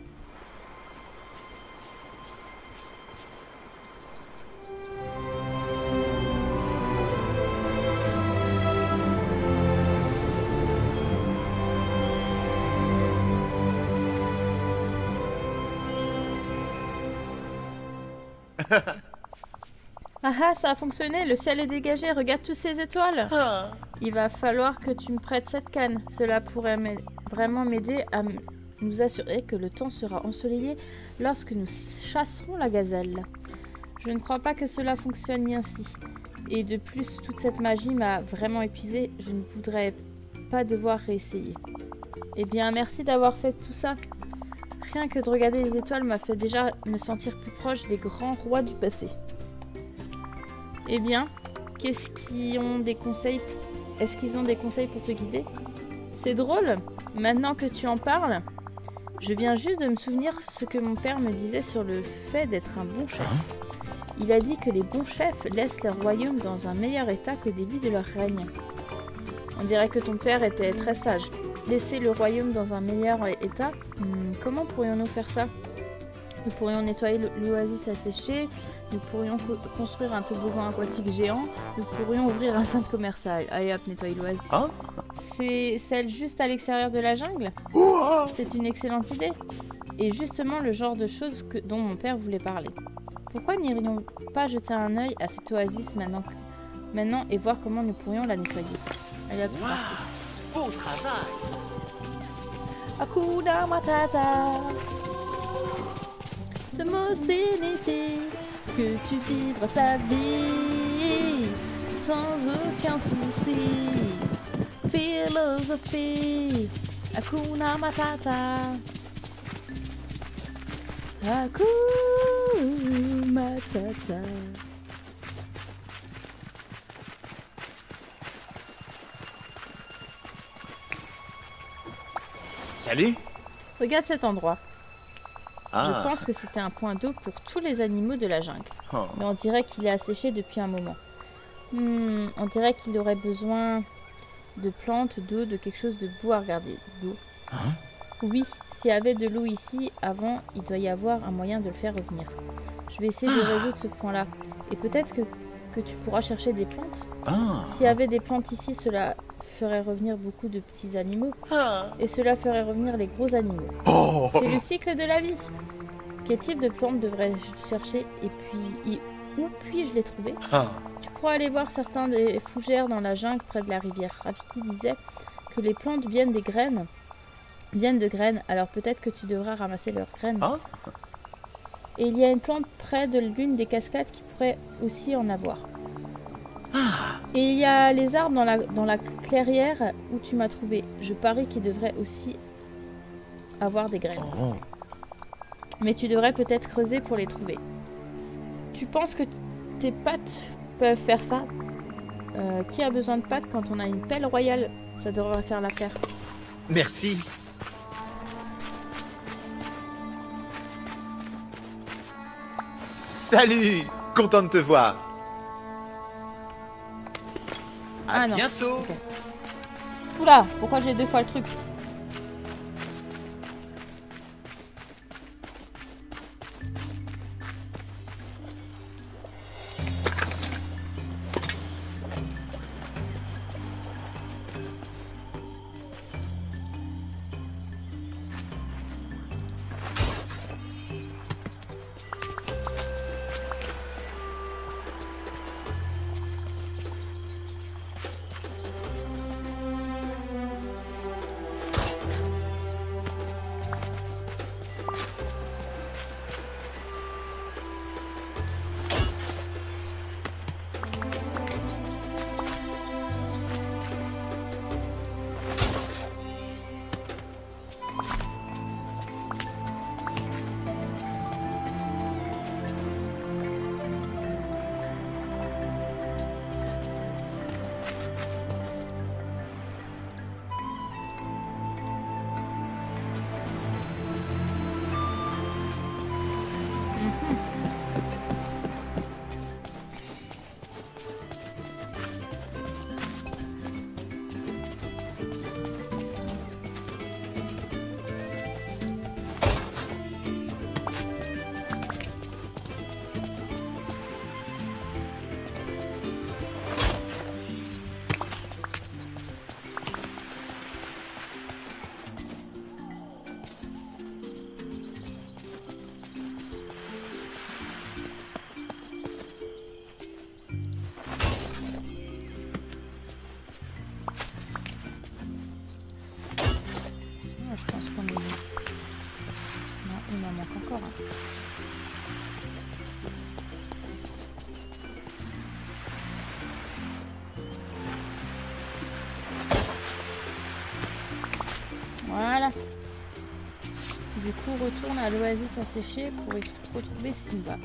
Ah, ça a fonctionné, le ciel est dégagé, regarde toutes ces étoiles. Il va falloir que tu me prêtes cette canne. Cela pourrait vraiment m'aider à nous assurer que le temps sera ensoleillé lorsque nous chasserons la gazelle. Je ne crois pas que cela fonctionne ainsi. Et de plus, toute cette magie m'a vraiment épuisée. Je ne voudrais pas devoir réessayer. Eh bien, merci d'avoir fait tout ça. Rien que de regarder les étoiles m'a fait déjà me sentir plus proche des grands rois du passé. Eh bien, est-ce qu'ils ont des conseils pour te guider? C'est drôle, maintenant que tu en parles, je viens juste de me souvenir ce que mon père me disait sur le fait d'être un bon chef. Il a dit que les bons chefs laissent leur royaume dans un meilleur état qu'au début de leur règne. On dirait que ton père était très sage. Laisser le royaume dans un meilleur état, comment pourrions-nous faire ça? Nous pourrions nettoyer l'oasis asséchée, nous pourrions construire un toboggan aquatique géant, nous pourrions ouvrir un centre commercial. Allez hop, nettoyer l'oasis. Hein? C'est celle juste à l'extérieur de la jungle? C'est une excellente idée. Et justement le genre de choses dont mon père voulait parler. Pourquoi n'irions pas jeter un œil à cette oasis maintenant et voir comment nous pourrions la nettoyer? Allez hop, c'est parti. Beau travail. Hakuna Matata. Ce mot signifie que tu vivras ta vie sans aucun souci. Philosophie, Hakuna Matata. Hakuna Matata. Salut. Regarde cet endroit. Ah. Je pense que c'était un point d'eau pour tous les animaux de la jungle. Oh. Mais on dirait qu'il est asséché depuis un moment. On dirait qu'il aurait besoin de plantes, d'eau, de quelque chose de beau à regarder. D'eau. Hein? Oui, s'il y avait de l'eau ici avant, il doit y avoir un moyen de le faire revenir. Je vais essayer de résoudre ce point-là. Et peut-être que tu pourras chercher des plantes. Ah. S'il y avait des plantes ici, cela ferait revenir beaucoup de petits animaux. Et cela ferait revenir les gros animaux. Oh. C'est le cycle de la vie. Quel type de plantes devrais-je chercher et puis où puis-je les trouver? Ah. Tu pourras aller voir certains des fougères dans la jungle près de la rivière. Rafiki disait que les plantes viennent de graines, alors peut-être que tu devras ramasser leurs graines. Ah. Et il y a une plante près de l'une des cascades qui pourrait aussi en avoir. Et il y a les arbres dans la clairière où tu m'as trouvé. Je parie qu'ils devraient aussi avoir des graines. Oh. Mais tu devrais peut-être creuser pour les trouver. Tu penses que tes pattes peuvent faire ça? Qui a besoin de pattes quand on a une pelle royale? Ça devrait faire l'affaire. Merci. Salut. Content de te voir. À non. bientôt. Ok. Oula, pourquoi j'ai deux fois le truc? Voilà. Du coup, retourne à l'oasis asséchée pour y retrouver Simba.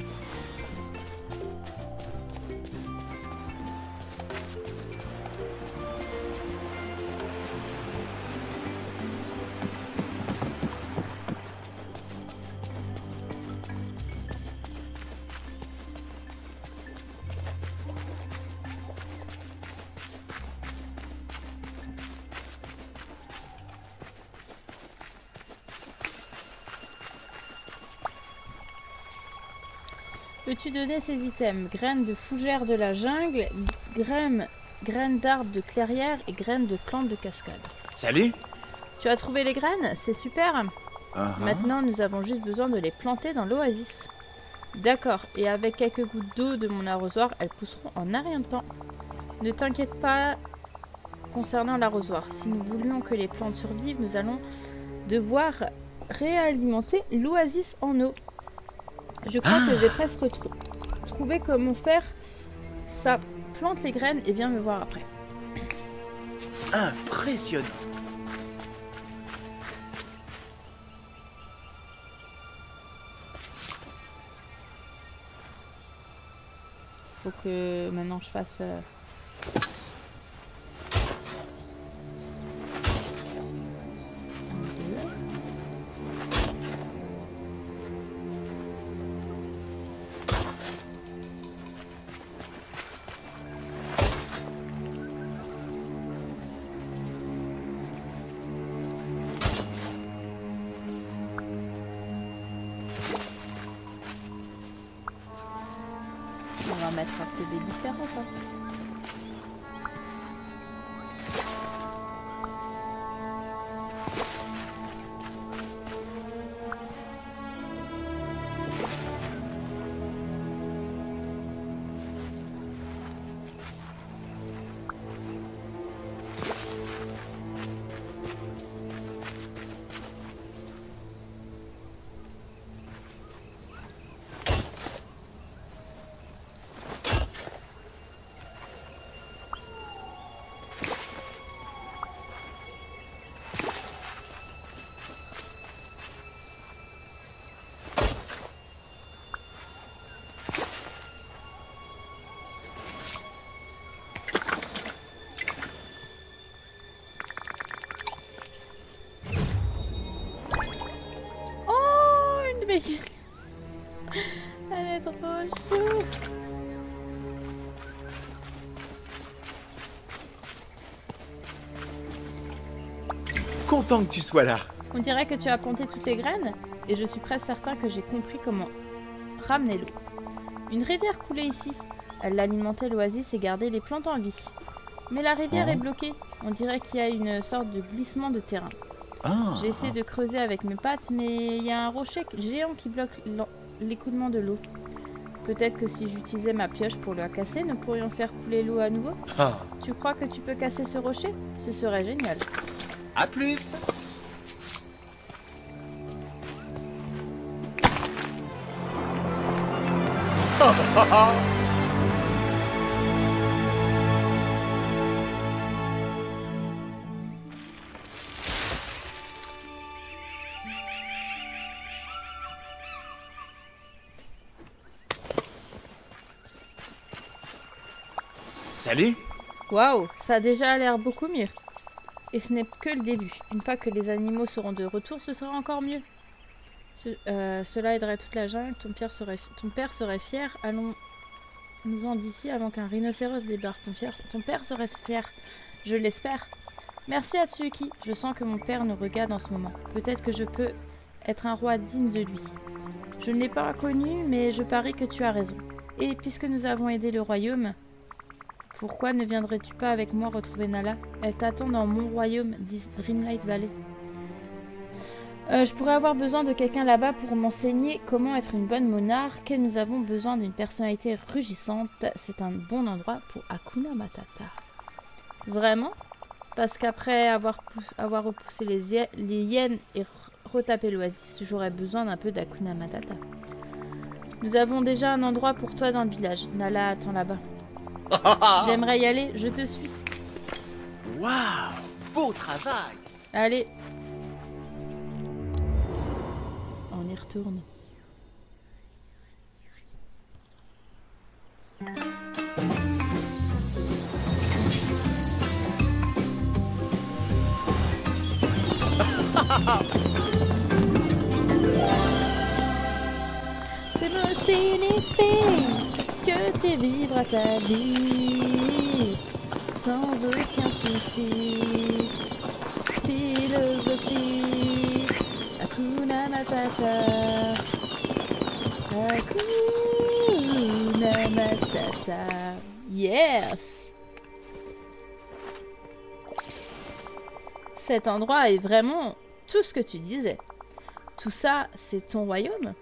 Peux-tu donner ces items? Graines de fougère de la jungle, graines d'arbres de clairière et graines de plantes de cascade. Salut. Tu as trouvé les graines? C'est super. Maintenant, nous avons juste besoin de les planter dans l'oasis. D'accord, et avec quelques gouttes d'eau de mon arrosoir, elles pousseront en un rien de temps. Ne t'inquiète pas concernant l'arrosoir. Si nous voulions que les plantes survivent, nous allons devoir réalimenter l'oasis en eau. Je crois que j'ai presque trouvé comment faire ça. Plante les graines et viens me voir après. Impressionnant. Faut que maintenant je fasse... On va mettre un TD différent, quoi. Elle est trop chou. Content que tu sois là. On dirait que tu as planté toutes les graines et je suis presque certain que j'ai compris comment ramener l'eau. Une rivière coulait ici. Elle alimentait l'oasis et gardait les plantes en vie. Mais la rivière est bloquée. On dirait qu'il y a une sorte de glissement de terrain. J'essaie de creuser avec mes pattes, mais il y a un rocher géant qui bloque l'écoulement de l'eau. Peut-être que si j'utilisais ma pioche pour la casser, nous pourrions faire couler l'eau à nouveau. Tu crois que tu peux casser ce rocher? Ce serait génial. À plus. Salut. Waouh, ça a déjà l'air beaucoup mieux. Et ce n'est que le début. Une fois que les animaux seront de retour, ce sera encore mieux. Cela aiderait toute la jungle. Ton père serait fier. Allons-nous-en d'ici avant qu'un rhinocéros débarque. Ton père serait fier. Je l'espère. Merci Atsuki. Je sens que mon père nous regarde en ce moment. Peut-être que je peux être un roi digne de lui. Je ne l'ai pas connu, mais je parie que tu as raison. Et puisque nous avons aidé le royaume... Pourquoi ne viendrais-tu pas avec moi retrouver Nala? Elle t'attend dans mon royaume, dit Dreamlight Valley. Je pourrais avoir besoin de quelqu'un là-bas pour m'enseigner comment être une bonne monarque. Nous avons besoin d'une personnalité rugissante. C'est un bon endroit pour Hakuna Matata. Vraiment? Parce qu'après avoir repoussé les hyènes et retapé l'oasis, j'aurais besoin d'un peu d'Hakuna Matata. Nous avons déjà un endroit pour toi dans le village. Nala attend là-bas. J'aimerais y aller, je te suis. Waouh, beau travail. Allez. On y retourne. Cela signifie que tu vivras ta vie sans aucun souci. Philosophie, Hakuna Matata, Hakuna Matata. Yes! Cet endroit est vraiment tout ce que tu disais. Tout ça, c'est ton royaume?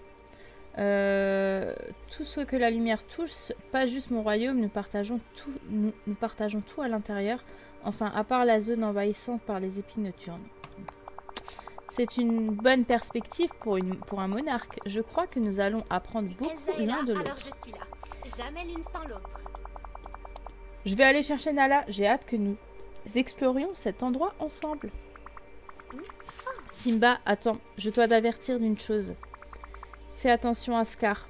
Tout ce que la lumière touche, pas juste mon royaume, nous partageons tout à l'intérieur. Enfin, à part la zone envahissante par les épis nocturnes. C'est une bonne perspective pour un monarque. Je crois que nous allons apprendre beaucoup l'un de l'autre. Alors je suis là. Jamais l'une sans l'autre. Je vais aller chercher Nala. J'ai hâte que nous explorions cet endroit ensemble. Simba, attends. Je dois t'avertir d'une chose. Fais attention à Scar.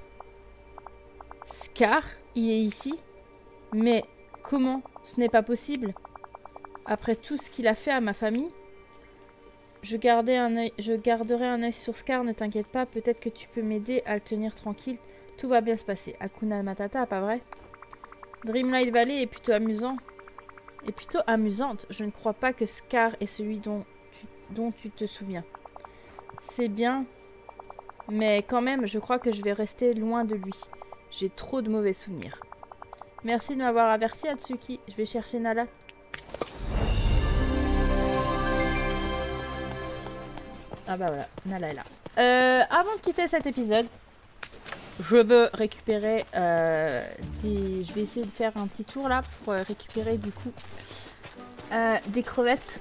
Scar, il est ici? Mais comment? Ce n'est pas possible. Après tout ce qu'il a fait à ma famille? Je garderai un œil sur Scar, ne t'inquiète pas. Peut-être que tu peux m'aider à le tenir tranquille. Tout va bien se passer. Hakuna Matata, pas vrai? Dreamlight Valley est plutôt amusant. Amusante. Je ne crois pas que Scar est celui dont tu te souviens. C'est bien. Mais quand même, je crois que je vais rester loin de lui. J'ai trop de mauvais souvenirs. Merci de m'avoir averti, Atsuki. Je vais chercher Nala. Ah bah voilà, Nala est là. Avant de quitter cet épisode, je veux récupérer Je vais essayer de faire un petit tour là pour récupérer du coup des crevettes.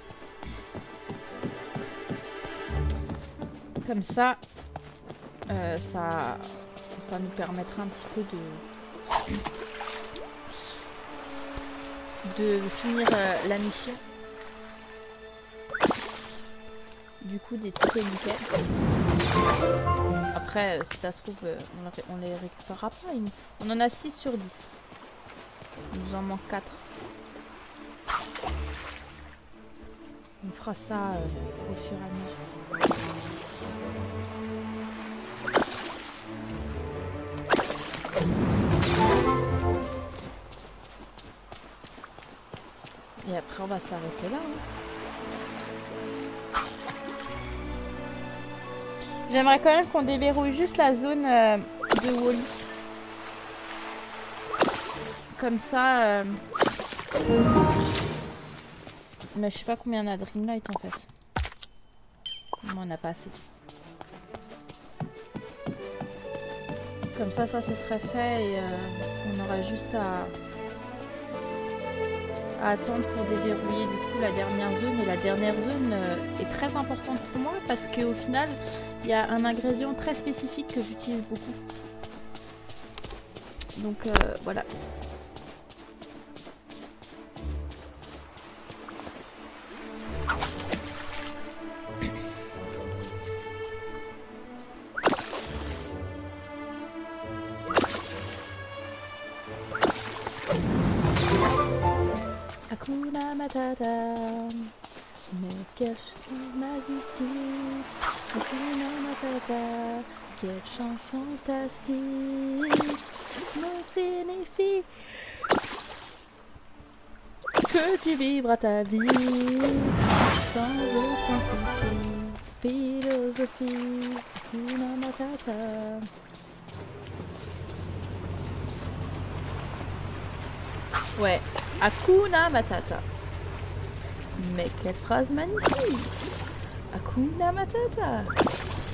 Comme ça, ça nous permettra un petit peu de finir la mission. Du coup, des tickets nickel. Après, si ça se trouve, on les récupérera pas. On en a 6 sur 10. Il nous en manque 4. On fera ça au fur et à mesure. Et après, on va s'arrêter là. J'aimerais quand même qu'on déverrouille juste la zone de Wally. Comme ça... Mais je sais pas combien on a de Dreamlight en fait. On en a pas assez. Comme ça ce serait fait et on aura juste à attendre pour déverrouiller du coup la dernière zone. Et la dernière zone est très importante pour moi parce qu'au final, il y a un ingrédient très spécifique que j'utilise beaucoup. Donc voilà. Hakuna Matata, mais quel chant magnifique. Hakuna Matata, quel chant fantastique. Cela signifie que tu vivras ta vie sans aucun souci. Philosophie, Hakuna Matata. Ouais, Hakuna Matata. Mais quelle phrase magnifique! Hakuna Matata!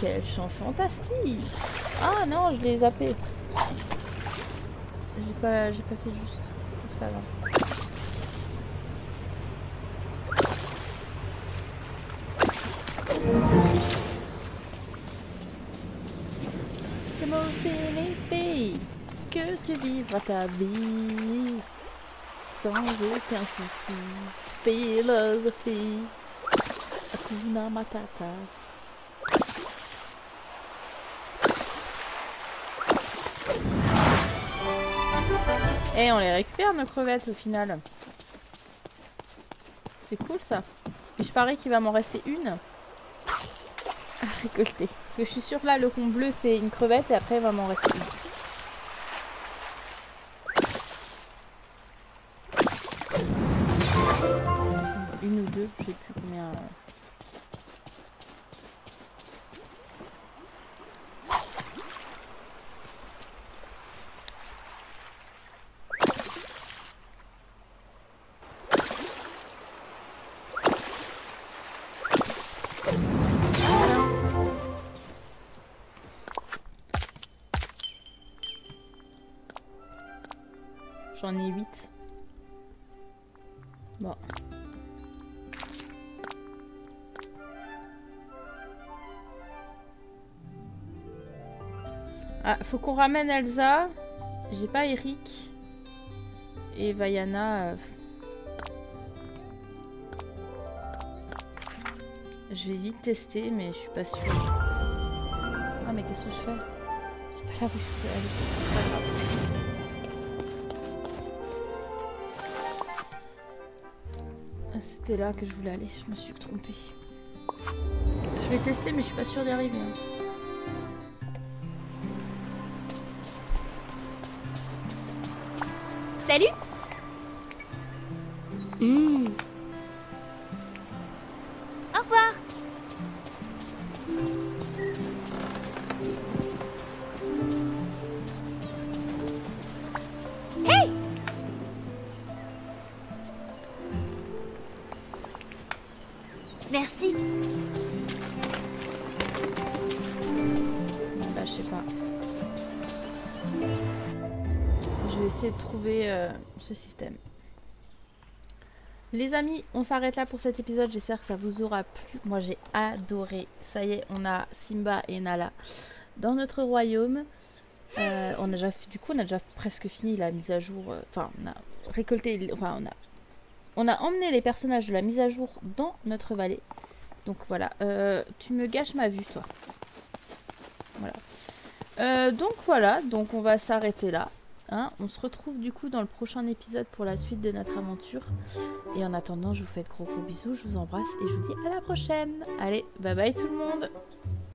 Quel chant fantastique! Ah non, je l'ai zappé. J'ai pas fait juste. C'est pas grave. C'est moi aussi les filles que tu vivras ta vie sans aucun souci. Philosophie, Hakuna Matata. Et on les récupère nos crevettes au final. C'est cool ça. Et je parie qu'il va m'en rester une à récolter. Parce que je suis sûre là le rond bleu c'est une crevette et après il va m'en rester une. Une ou deux, je sais plus combien. J'en ai 8. Bon. Ah, faut qu'on ramène Elsa. J'ai pas Eric. Et Vaiana. Je vais vite tester, mais je suis pas sûre. Ah, mais qu'est-ce que je fais? C'est pas là où je peux aller. C'est pas grave. C'était là que je voulais aller, je me suis trompée. Je vais tester, mais je suis pas sûre d'y arriver. Hein. Salut. Au revoir. Hey. Merci. Bah, je sais pas. Je vais essayer de trouver ce système. Les amis, on s'arrête là pour cet épisode. J'espère que ça vous aura plu. Moi, j'ai adoré. Ça y est, on a Simba et Nala dans notre royaume. On a déjà presque fini la mise à jour. Enfin, on a récolté... Enfin, on a emmené les personnages de la mise à jour dans notre vallée. Donc voilà. Tu me gâches ma vue, toi. Voilà. Donc voilà. Donc on va s'arrêter là. Hein, on se retrouve du coup dans le prochain épisode pour la suite de notre aventure. Et en attendant, je vous fais de gros bisous, je vous embrasse et je vous dis à la prochaine. Allez, bye bye tout le monde.